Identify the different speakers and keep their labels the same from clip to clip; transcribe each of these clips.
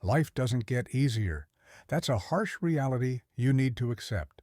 Speaker 1: Life doesn't get easier. That's a harsh reality you need to accept.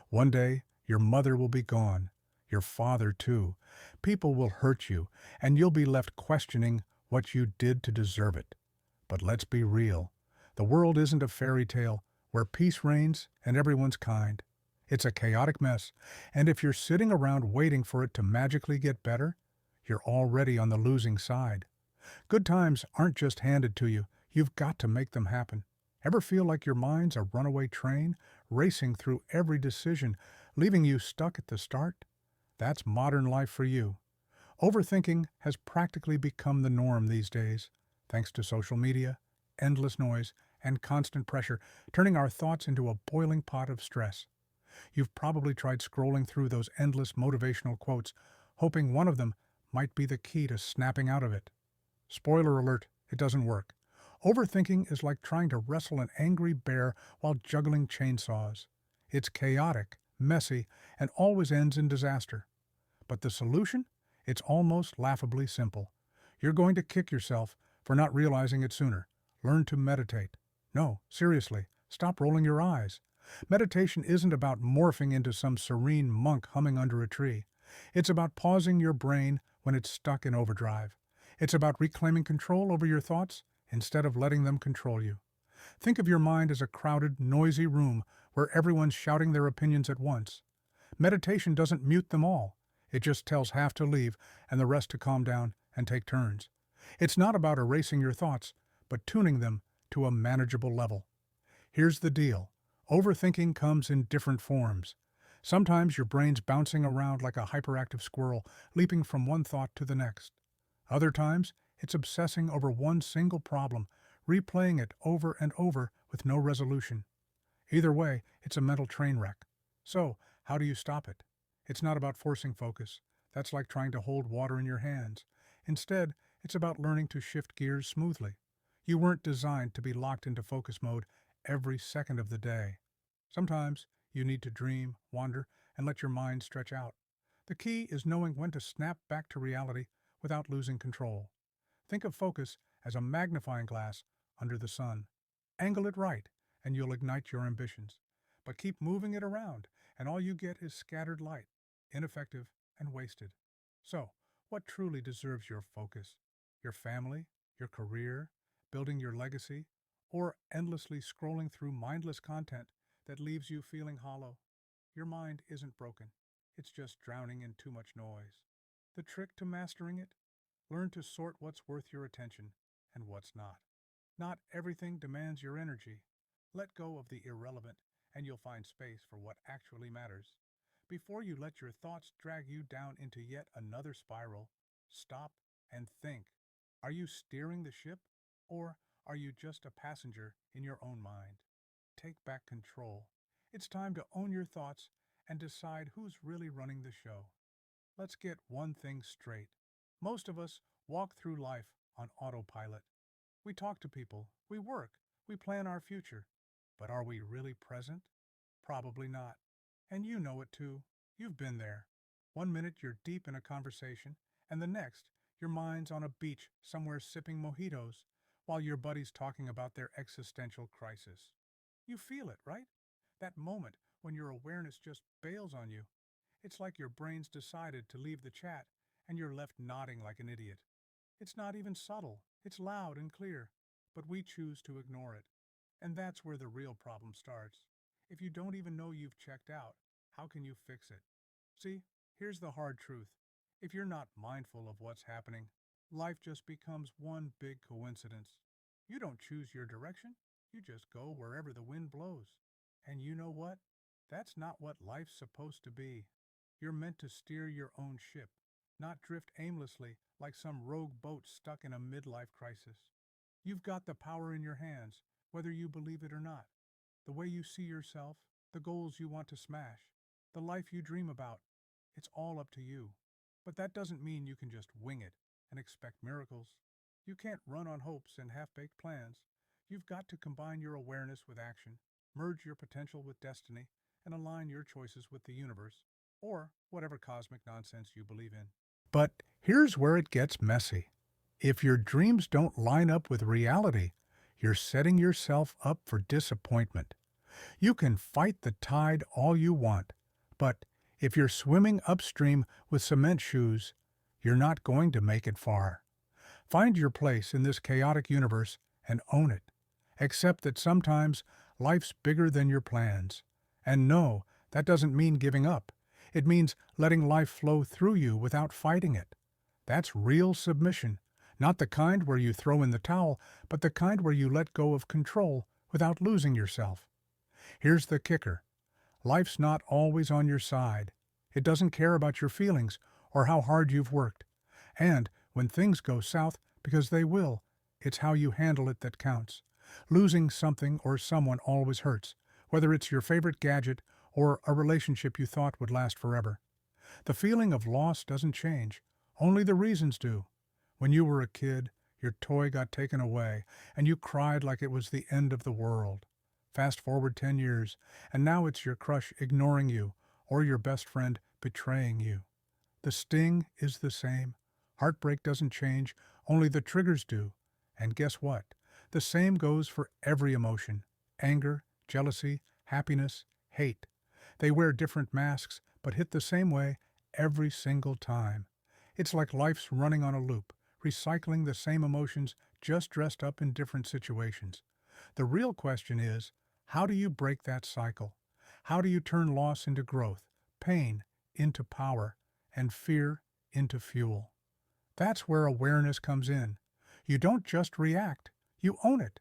Speaker 1: One day, your mother will be gone. Your father, too. People will hurt you, and you'll be left questioning what you did to deserve it. But let's be real. The world isn't a fairy tale where peace reigns and everyone's kind. It's a chaotic mess, and if you're sitting around waiting for it to magically get better, you're already on the losing side. Good times aren't just handed to you, you've got to make them happen. Ever feel like your mind's a runaway train, racing through every decision, leaving you stuck at the start? That's modern life for you. Overthinking has practically become the norm these days, thanks to social media, endless noise, and constant pressure, turning our thoughts into a boiling pot of stress. You've probably tried scrolling through those endless motivational quotes, hoping one of them might be the key to snapping out of it. Spoiler alert, it doesn't work. Overthinking is like trying to wrestle an angry bear while juggling chainsaws. It's chaotic, messy, and always ends in disaster. But the solution? It's almost laughably simple. You're going to kick yourself for not realizing it sooner. Learn to meditate. No, seriously, stop rolling your eyes. Meditation isn't about morphing into some serene monk humming under a tree. It's about pausing your brain when it's stuck in overdrive. It's about reclaiming control over your thoughts instead of letting them control you. Think of your mind as a crowded, noisy room where everyone's shouting their opinions at once. Meditation doesn't mute them all. It just tells half to leave and the rest to calm down and take turns. It's not about erasing your thoughts, but tuning them to a manageable level. Here's the deal. Overthinking comes in different forms. Sometimes your brain's bouncing around like a hyperactive squirrel, leaping from one thought to the next. Other times, it's obsessing over one single problem, replaying it over and over with no resolution. Either way, it's a mental train wreck. So, how do you stop it? It's not about forcing focus. That's like trying to hold water in your hands. Instead, it's about learning to shift gears smoothly. You weren't designed to be locked into focus mode every second of the day. Sometimes you need to dream, wander, and let your mind stretch out. The key is knowing when to snap back to reality without losing control. Think of focus as a magnifying glass under the sun. Angle it right, and you'll ignite your ambitions. But keep moving it around, and all you get is scattered light, ineffective and wasted. So, what truly deserves your focus? Your family? Your career? Building your legacy? Or endlessly scrolling through mindless content that leaves you feeling hollow? Your mind isn't broken. It's just drowning in too much noise. The trick to mastering it? Learn to sort what's worth your attention and what's not. Not everything demands your energy. Let go of the irrelevant, and you'll find space for what actually matters. Before you let your thoughts drag you down into yet another spiral, stop and think. Are you steering the ship, or are you just a passenger in your own mind? Take back control. It's time to own your thoughts and decide who's really running the show. Let's get one thing straight. Most of us walk through life on autopilot. We talk to people, we work, we plan our future. But are we really present? Probably not. And you know it too. You've been there. One minute you're deep in a conversation, and the next, your mind's on a beach somewhere sipping mojitos, while your buddy's talking about their existential crisis. You feel it, right? That moment when your awareness just bails on you. It's like your brain's decided to leave the chat, and you're left nodding like an idiot. It's not even subtle, it's loud and clear, but we choose to ignore it. And that's where the real problem starts. If you don't even know you've checked out, how can you fix it? See, here's the hard truth. If you're not mindful of what's happening, life just becomes one big coincidence. You don't choose your direction, you just go wherever the wind blows. And you know what? That's not what life's supposed to be. You're meant to steer your own ship, not drift aimlessly like some rogue boat stuck in a midlife crisis. You've got the power in your hands, whether you believe it or not. The way you see yourself, the goals you want to smash, the life you dream about, it's all up to you. But that doesn't mean you can just wing it and expect miracles. You can't run on hopes and half-baked plans. You've got to combine your awareness with action, merge your potential with destiny, and align your choices with the universe, or whatever cosmic nonsense you believe in. But here's where it gets messy. If your dreams don't line up with reality, you're setting yourself up for disappointment. You can fight the tide all you want, but if you're swimming upstream with cement shoes, you're not going to make it far. Find your place in this chaotic universe and own it. Accept that sometimes life's bigger than your plans. And no, that doesn't mean giving up. It means letting life flow through you without fighting it. That's real submission, not the kind where you throw in the towel, but the kind where you let go of control without losing yourself. Here's the kicker. Life's not always on your side. It doesn't care about your feelings or how hard you've worked. And when things go south, because they will, it's how you handle it that counts. Losing something or someone always hurts, whether it's your favorite gadget or a relationship you thought would last forever. The feeling of loss doesn't change. Only the reasons do. When you were a kid, your toy got taken away, and you cried like it was the end of the world. Fast forward 10 years, and now it's your crush ignoring you, or your best friend betraying you. The sting is the same. Heartbreak doesn't change, only the triggers do. And guess what? The same goes for every emotion. Anger, jealousy, happiness, hate. They wear different masks, but hit the same way every single time. It's like life's running on a loop, recycling the same emotions, just dressed up in different situations. The real question is, how do you break that cycle? How do you turn loss into growth, pain into power, and fear into fuel? That's where awareness comes in. You don't just react, you own it.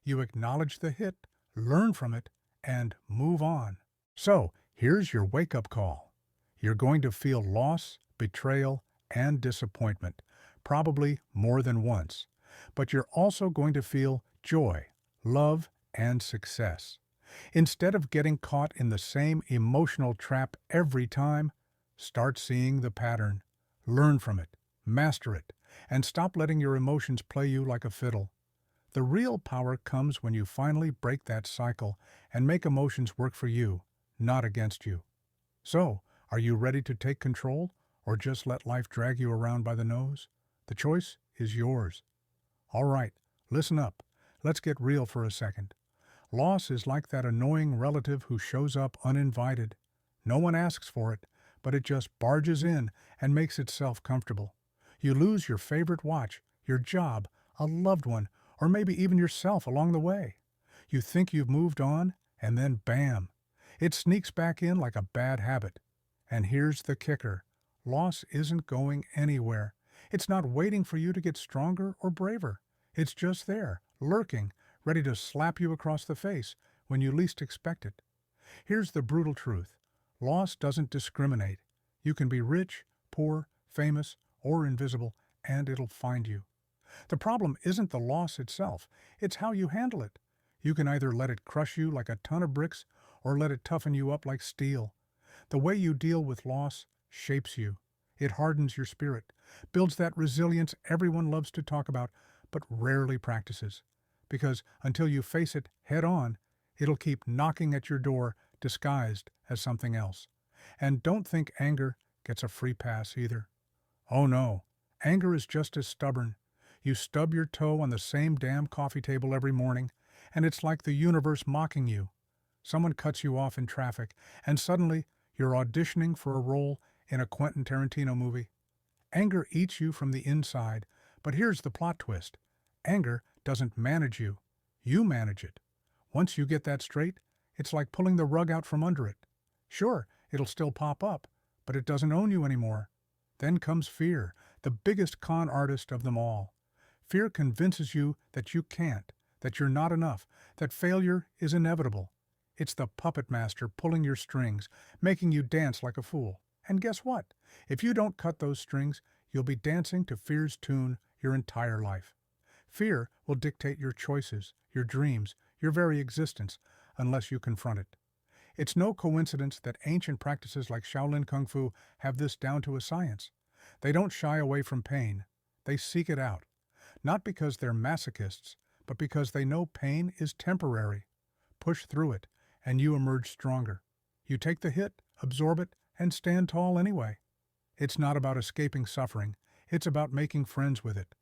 Speaker 1: You acknowledge the hit, learn from it, and move on. So, here's your wake-up call. You're going to feel loss, betrayal, and disappointment, probably more than once. But you're also going to feel joy, love, and success. Instead of getting caught in the same emotional trap every time, start seeing the pattern. Learn from it, master it, and stop letting your emotions play you like a fiddle. The real power comes when you finally break that cycle and make emotions work for you, not against you. So, are you ready to take control or just let life drag you around by the nose? The choice is yours. All right, listen up. Let's get real for a second. Loss is like that annoying relative who shows up uninvited. No one asks for it, but it just barges in and makes itself comfortable. You lose your favorite watch, your job, a loved one, or maybe even yourself along the way. You think you've moved on, and then bam! It sneaks back in like a bad habit. And here's the kicker. Loss isn't going anywhere. It's not waiting for you to get stronger or braver. It's just there, lurking, ready to slap you across the face when you least expect it. Here's the brutal truth. Loss doesn't discriminate. You can be rich, poor, famous, or invisible, and it'll find you. The problem isn't the loss itself, it's how you handle it. You can either let it crush you like a ton of bricks or let it toughen you up like steel. The way you deal with loss shapes you. It hardens your spirit, builds that resilience everyone loves to talk about but rarely practices. Because until you face it head on, it'll keep knocking at your door disguised as something else. And don't think anger gets a free pass either. Oh no, anger is just as stubborn. You stub your toe on the same damn coffee table every morning, and it's like the universe mocking you. Someone cuts you off in traffic, and suddenly you're auditioning for a role in a Quentin Tarantino movie. Anger eats you from the inside, but here's the plot twist. Anger doesn't manage you. You manage it. Once you get that straight, it's like pulling the rug out from under it. Sure, it'll still pop up, but it doesn't own you anymore. Then comes fear, the biggest con artist of them all. Fear convinces you that you can't, that you're not enough, that failure is inevitable. It's the puppet master pulling your strings, making you dance like a fool. And guess what? If you don't cut those strings, you'll be dancing to fear's tune your entire life. Fear will dictate your choices, your dreams, your very existence, unless you confront it. It's no coincidence that ancient practices like Shaolin Kung Fu have this down to a science. They don't shy away from pain. They seek it out. Not because they're masochists, but because they know pain is temporary. Push through it, and you emerge stronger. You take the hit, absorb it, and stand tall anyway. It's not about escaping suffering. It's about making friends with it.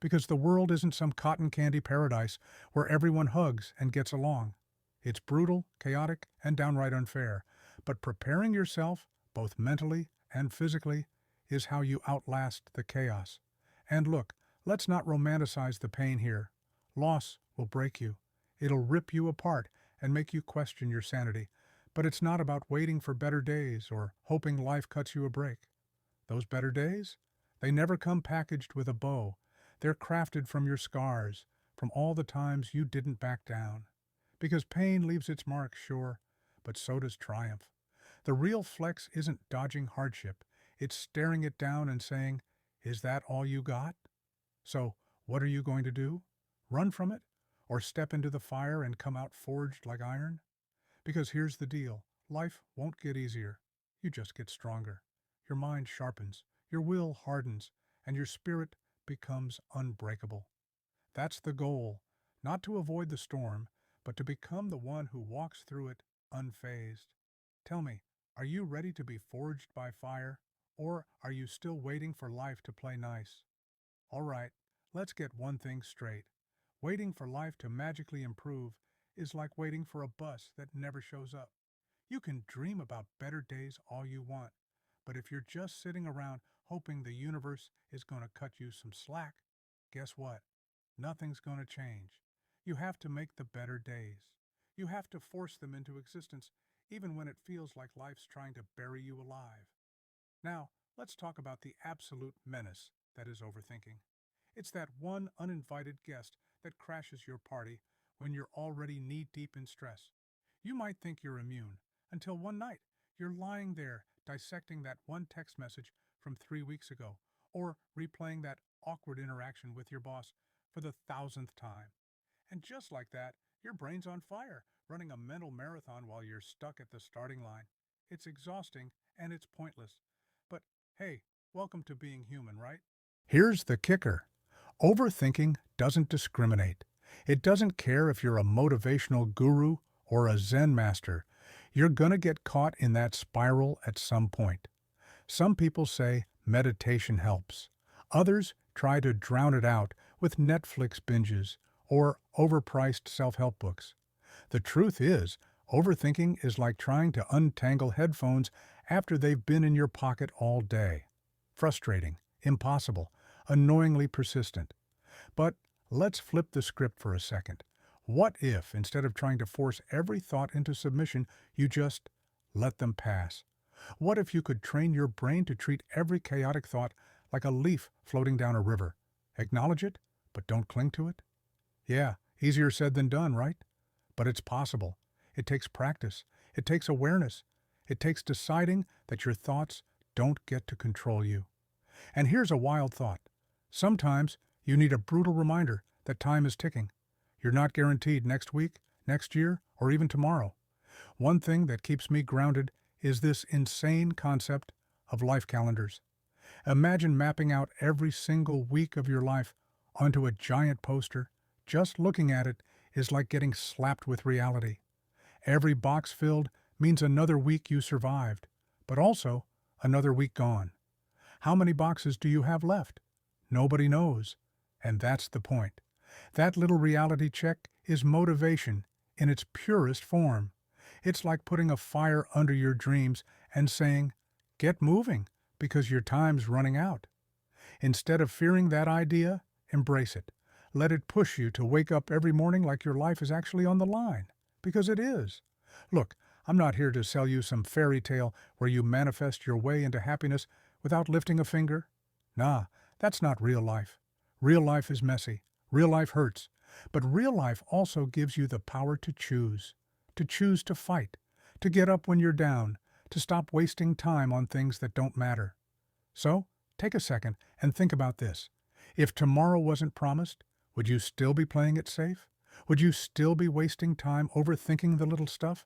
Speaker 1: because the world isn't some cotton candy paradise where everyone hugs and gets along. It's brutal, chaotic, and downright unfair. But preparing yourself, both mentally and physically, is how you outlast the chaos. And look, let's not romanticize the pain here. Loss will break you. It'll rip you apart and make you question your sanity. But it's not about waiting for better days or hoping life cuts you a break. Those better days? They never come packaged with a bow. They're crafted from your scars, from all the times you didn't back down. Because pain leaves its mark, sure, but so does triumph. The real flex isn't dodging hardship. It's staring it down and saying, "Is that all you got?" So, what are you going to do? Run from it? Or step into the fire and come out forged like iron? Because here's the deal. Life won't get easier. You just get stronger. Your mind sharpens, your will hardens, and your spirit becomes unbreakable. That's the goal, not to avoid the storm, but to become the one who walks through it unfazed. Tell me, are you ready to be forged by fire, or are you still waiting for life to play nice? All right, let's get one thing straight. Waiting for life to magically improve is like waiting for a bus that never shows up. You can dream about better days all you want, but if you're just sitting around hoping the universe is going to cut you some slack, guess what? Nothing's going to change. You have to make the better days. You have to force them into existence, even when it feels like life's trying to bury you alive. Now, let's talk about the absolute menace that is overthinking. It's that one uninvited guest that crashes your party when you're already knee-deep in stress. You might think you're immune, until one night you're lying there dissecting that one text message from 3 weeks ago, or replaying that awkward interaction with your boss for the thousandth time. And just like that, your brain's on fire, running a mental marathon while you're stuck at the starting line. It's exhausting and it's pointless. But hey, welcome to being human, right? Here's the kicker. Overthinking doesn't discriminate. It doesn't care if you're a motivational guru or a Zen master. You're gonna get caught in that spiral at some point. Some people say meditation helps. Others try to drown it out with Netflix binges or overpriced self-help books. The truth is, overthinking is like trying to untangle headphones after they've been in your pocket all day. Frustrating, impossible, annoyingly persistent. But let's flip the script for a second. What if, instead of trying to force every thought into submission, you just let them pass? What if you could train your brain to treat every chaotic thought like a leaf floating down a river? Acknowledge it, but don't cling to it? Yeah, easier said than done, right? But it's possible. It takes practice. It takes awareness. It takes deciding that your thoughts don't get to control you. And here's a wild thought. Sometimes you need a brutal reminder that time is ticking. You're not guaranteed next week, next year, or even tomorrow. One thing that keeps me grounded is this insane concept of life calendars. Imagine mapping out every single week of your life onto a giant poster. Just looking at it is like getting slapped with reality. Every box filled means another week you survived, but also another week gone. How many boxes do you have left? Nobody knows. And that's the point. That little reality check is motivation in its purest form. It's like putting a fire under your dreams and saying, "Get moving, because your time's running out." Instead of fearing that idea, embrace it. Let it push you to wake up every morning like your life is actually on the line, because it is. Look, I'm not here to sell you some fairy tale where you manifest your way into happiness without lifting a finger. Nah, that's not real life. Real life is messy. Real life hurts. But real life also gives you the power to choose to fight, to get up when you're down, to stop wasting time on things that don't matter. So, take a second and think about this. If tomorrow wasn't promised, would you still be playing it safe? Would you still be wasting time overthinking the little stuff?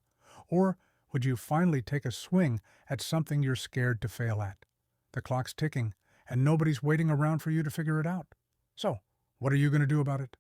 Speaker 1: Or would you finally take a swing at something you're scared to fail at? The clock's ticking, and nobody's waiting around for you to figure it out. So, what are you going to do about it?